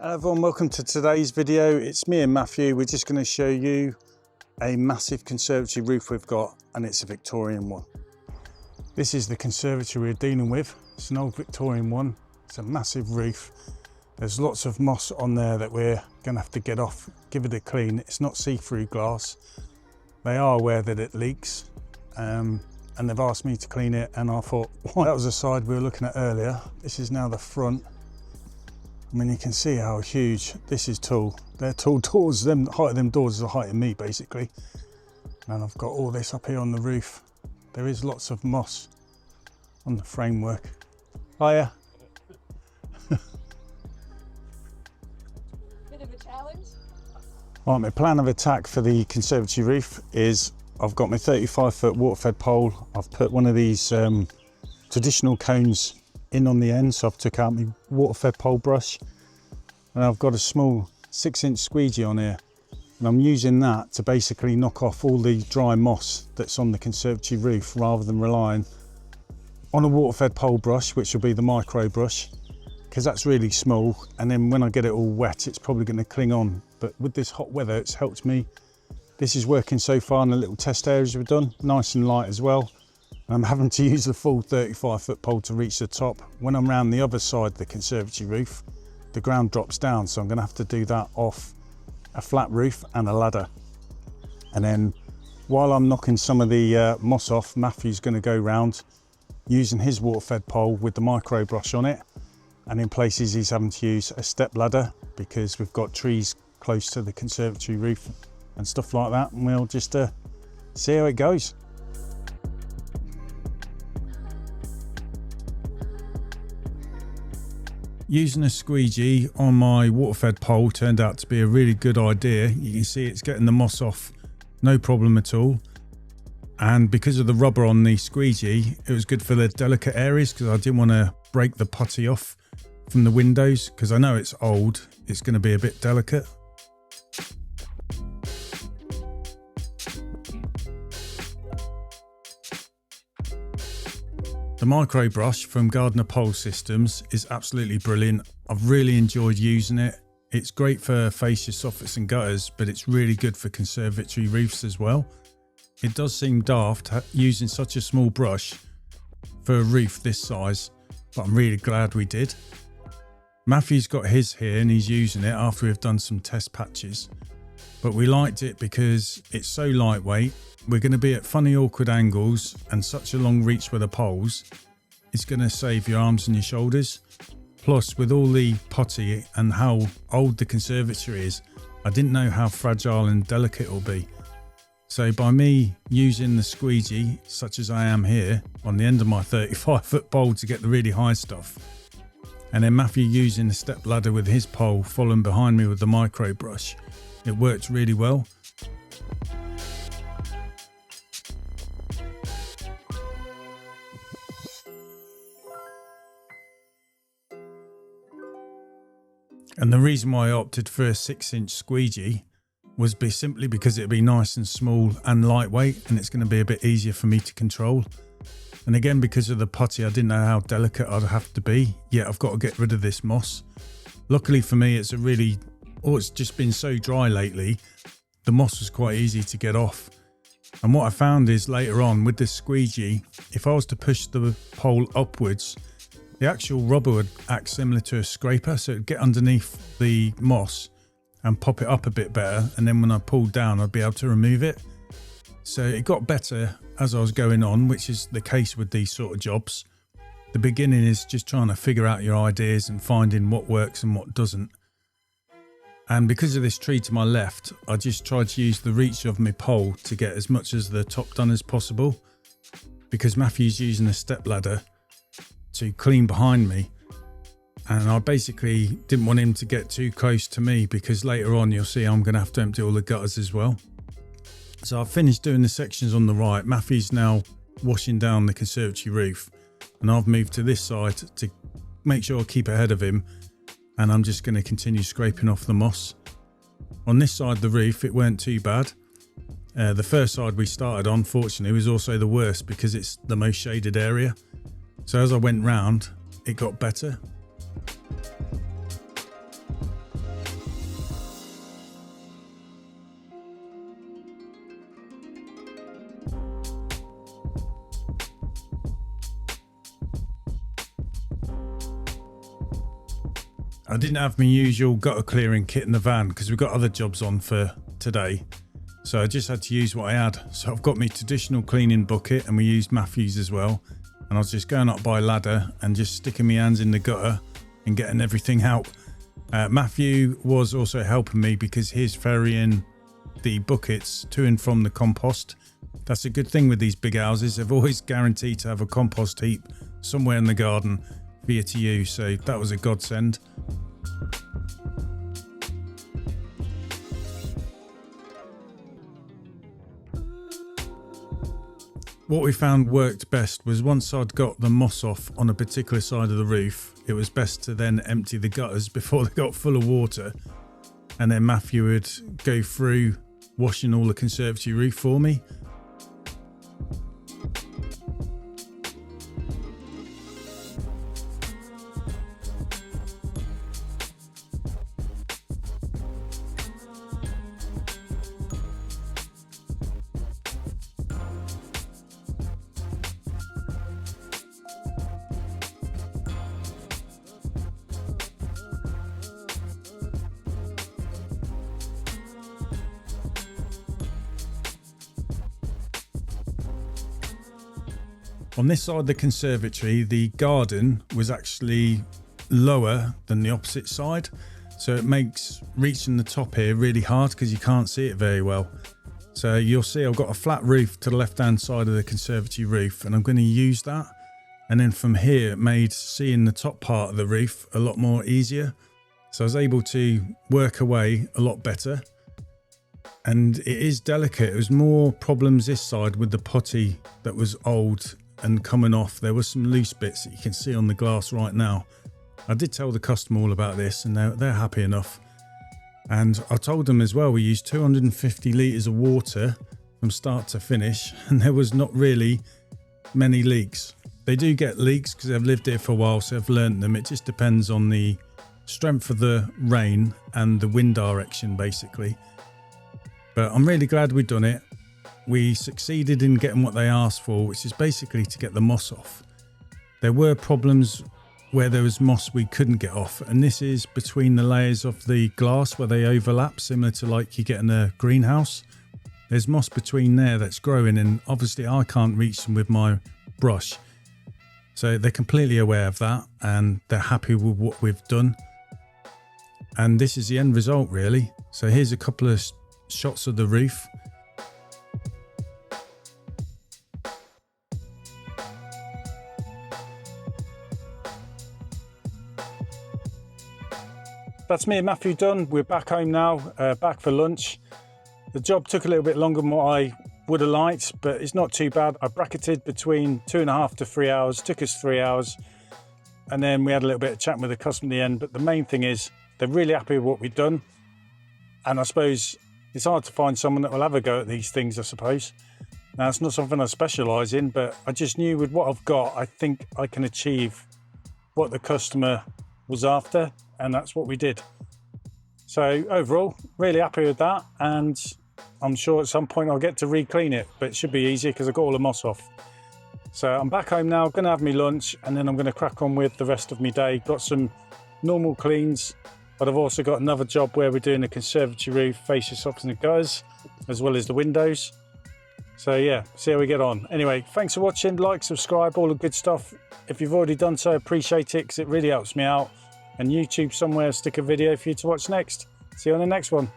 Hello everyone, welcome to today's video. It's me and Matthew. We're just going to show you a massive conservatory roof we've got, and it's a Victorian one. This is the conservatory we're dealing with. It's an old Victorian one. It's a massive roof. There's lots of moss on there that we're going to have to get off, give it a clean. It's not see-through glass. They are aware that it leaks, and they've asked me to clean it, and I thought, well, that was the side we were looking at earlier. This is now the front. I mean, you can see how huge this is tall. They're tall doors. The height of them doors is the height of me, basically. And I've got all this up here on the roof. There is lots of moss on the framework. Hiya. Bit of a challenge. Right, my plan of attack for the conservatory roof is I've got my 35-foot water-fed pole. I've put one of these traditional cones in on the end, so I've took out my water-fed pole brush, and I've got a small 6-inch squeegee on here, and I'm using that to basically knock off all the dry moss that's on the conservatory roof, rather than relying on a water-fed pole brush, which will be the micro brush, because that's really small, and then when I get it all wet it's probably going to cling on. But with this hot weather it's helped me. This is working so far in the little test areas we've done, nice and light as well. I'm having to use the full 35-foot pole to reach the top. When I'm round the other side of the conservatory roof, the ground drops down, so I'm going to have to do that off a flat roof and a ladder. And then while I'm knocking some of the moss off, Matthew's going to go round using his water-fed pole with the micro brush on it, and in places he's having to use a step ladder because we've got trees close to the conservatory roof and stuff like that, and we'll just see how it goes. Using a squeegee on my water-fed pole turned out to be a really good idea. You can see it's getting the moss off, no problem at all. And because of the rubber on the squeegee, it was good for the delicate areas, because I didn't want to break the putty off from the windows, because I know it's old, it's going to be a bit delicate. The micro brush from Gardner Pole Systems is absolutely brilliant. I've really enjoyed using it. It's great for fascia, soffits and gutters, but it's really good for conservatory roofs as well. It does seem daft using such a small brush for a roof this size, but I'm really glad we did. Matthew's got his here and he's using it after we've done some test patches. But we liked it because it's so lightweight. We're going to be at funny awkward angles and such a long reach with the poles. It's going to save your arms and your shoulders. Plus, with all the putty and how old the conservatory is, I didn't know how fragile and delicate it will be. So by me using the squeegee, such as I am here, on the end of my 35-foot pole to get the really high stuff, and then Matthew using the step ladder with his pole following behind me with the micro brush, it worked really well. And the reason why I opted for a 6-inch squeegee was simply because it'd be nice and small and lightweight, and it's going to be a bit easier for me to control. And again, because of the putty, I didn't know how delicate I'd have to be, yet I've got to get rid of this moss. Luckily for me, it's just been so dry lately, the moss was quite easy to get off. And what I found is later on with this squeegee, if I was to push the pole upwards, the actual rubber would act similar to a scraper, so it'd get underneath the moss and pop it up a bit better, and then when I pulled down I'd be able to remove it. So it got better as I was going on, which is the case with these sort of jobs. The beginning is just trying to figure out your ideas and finding what works and what doesn't. And because of this tree to my left, I just tried to use the reach of my pole to get as much as the top done as possible, because Matthew's using a step ladder to clean behind me, and I basically didn't want him to get too close to me, because later on you'll see I'm going to have to empty all the gutters as well. So I've finished doing the sections on the right. Matthew's now washing down the conservatory roof, and I've moved to this side to make sure I keep ahead of him, and I'm just going to continue scraping off the moss. On this side of the roof it weren't too bad. The first side we started on, fortunately, was also the worst because it's the most shaded area. So as I went round, it got better. I didn't have my usual gutter clearing kit in the van because we've got other jobs on for today. So I just had to use what I had. So I've got my traditional cleaning bucket, and we used Matthew's as well. And I was just going up by ladder and just sticking my hands in the gutter and getting everything out. Matthew was also helping me because he's ferrying the buckets to and from the compost. That's a good thing with these big houses. They've always guaranteed to have a compost heap somewhere in the garden for you to use. So that was a godsend. What we found worked best was once I'd got the moss off on a particular side of the roof, it was best to then empty the gutters before they got full of water. And then Matthew would go through washing all the conservatory roof for me. On this side of the conservatory, the garden was actually lower than the opposite side. So it makes reaching the top here really hard because you can't see it very well. So you'll see I've got a flat roof to the left-hand side of the conservatory roof, and I'm going to use that. And then from here, it made seeing the top part of the roof a lot more easier. So I was able to work away a lot better. And it is delicate. It was more problems this side with the putty that was old and coming off. There were some loose bits that you can see on the glass right now. I did tell the customer all about this, and they're happy enough. And I told them as well, we used 250 litres of water from start to finish, and there was not really many leaks. They do get leaks because they've lived here for a while, so they've learnt them. It just depends on the strength of the rain and the wind direction, basically. But I'm really glad we've done it. We succeeded in getting what they asked for, which is basically to get the moss off. There were problems where there was moss we couldn't get off, and this is between the layers of the glass where they overlap, similar to like you get in a greenhouse. There's moss between there that's growing, and obviously I can't reach them with my brush. So they're completely aware of that, and they're happy with what we've done. And this is the end result, really. So here's a couple of shots of the roof. That's me and Matthew done. We're back home now, back for lunch. The job took a little bit longer than what I would have liked, but it's not too bad. I bracketed between 2.5 to 3 hours, took us 3 hours. And then we had a little bit of chatting with the customer at the end. But the main thing is they're really happy with what we've done. And I suppose it's hard to find someone that will have a go at these things, I suppose. Now, it's not something I specialise in, but I just knew with what I've got, I think I can achieve what the customer was after. And that's what we did. So overall, really happy with that. And I'm sure at some point I'll get to re-clean it, but it should be easy because I've got all the moss off. So I'm back home now, going to have my lunch, and then I'm going to crack on with the rest of my day. Got some normal cleans, but I've also got another job where we're doing the conservatory roof, fascia soffits and gutters, as well as the windows. So yeah, see how we get on. Anyway, thanks for watching. Like, subscribe, all the good stuff. If you've already done so, appreciate it because it really helps me out. And YouTube somewhere, stick a video for you to watch next. See you on the next one.